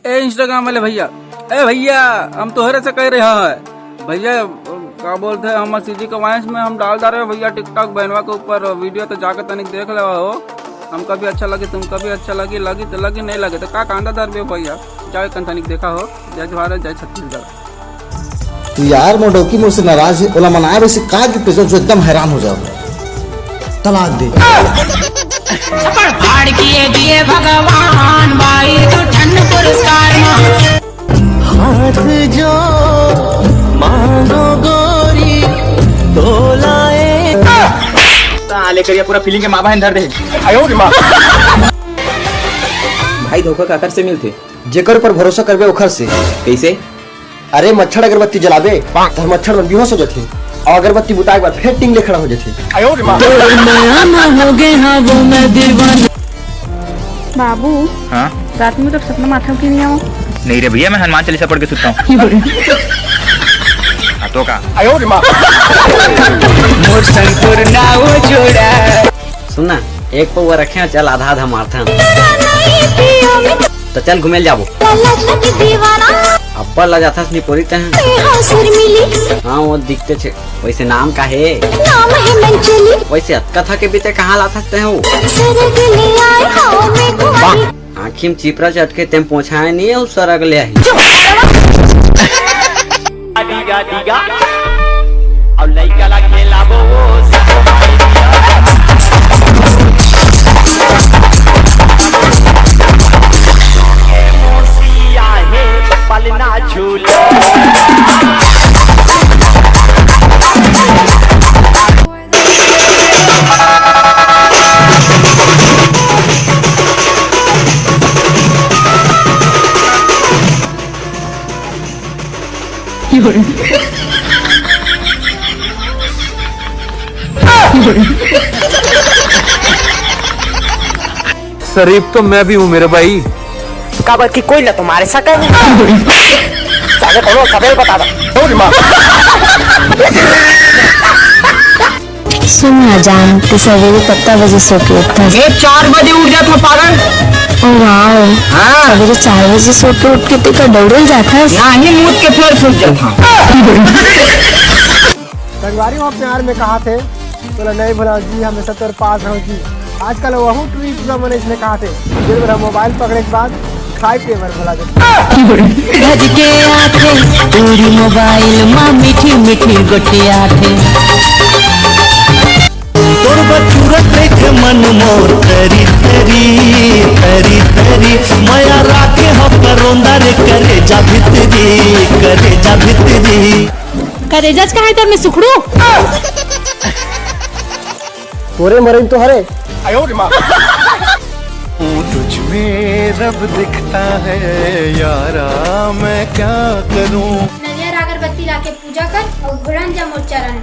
ए Instagram वाले भैया, ए भैया हम तोहरे से कह रहे हैं भैया, क्या बोलते हैं हम सीजी के वॉइस में हम डाल रहे भैया टिकटॉक बनवा के ऊपर वीडियो, तो जाकर तनिक देख लो हो, हमका भी अच्छा लगे तुमका भी अच्छा लगी तो लगी नहीं लगे तो का कांदा दर भैया, जाए तनिक देखा हो। जय जवाहर जय छत्तीसगढ़। तू यार मोडोकी मुझसे नाराज है, ओला मनाए वैसे का गिफ्ट जो एकदम हैरान हो जाओ, तलाक दे। फाड़ किए दिए भगवान भाई तो ठंड पुरस्कार हाथ जो मांगो गोरी तो लाए लेकर ये पूरा फीलिंग के माँ बहन धर दे। भाई धोखा काकर से मिलते, जेकर पर भरोसा करबे ओखर से। कैसे? अरे मच्छर अगरबत्ती जलाबे तो मच्छर में बेहोश हो जाते और अगरबत्ती बुताए के बाद फिर टिंग ले खड़ा हो जाते। बाबू हाँ रात में तो सपना माथा क्यों नहीं आओ? नहीं रे भैया, मैं हनुमान चालीसा पढ़ के सुनता हूँ। तो का सुनना एक पौवा रखे चल आधा आधा मारते तो चल घूमे जाबो। अब्बा ला जाता निपोरी हैं। हाँ वो दिखते छे, वैसे नाम का है? वैसे कथा के बीते कहाँ लाते हो? आँखी में चिपरा चटके तेम पहुँचाए नहीं है उस सरग ले आई। शरीफ तो मैं भी हूँ मेरे भाई। काबर की कोई ना तुम्हारे साथ है। बता सुन जान तो सवेरे 7 बजे सो के उठता है। 4 बजे उठ जाता पागल। सवेरे 4 बजे सो के उठ के तो दौड़े जाता है। नहीं मुझ के फिर सूझ जाता। संगवारी वहाँ प्यार में कहा थे बोला नहीं भला जी हमेशा तेरे पास रहो जी। आजकल वह ट्रिप मैंने इसने कहा थे दिन भर मोबाइल पकड़ने के बाद खाई पेवर भला पूरी मोबाइल माँ मीठी मीठी गोटिया थे। तोर बचूरत देख मन मोर तरी तरी तरी तरी माया राखे हो करोंदा रे करे जा भितरी करे जा भितरी। करेजज का है तो मैं सुखड़ू तोरे मरे तो हरे। तुझ में रब दिखता है यारा, मैं क्या करूं? नरियर अगरबत्ती लाके पूजा कर और घुड़न जा मोर चरण।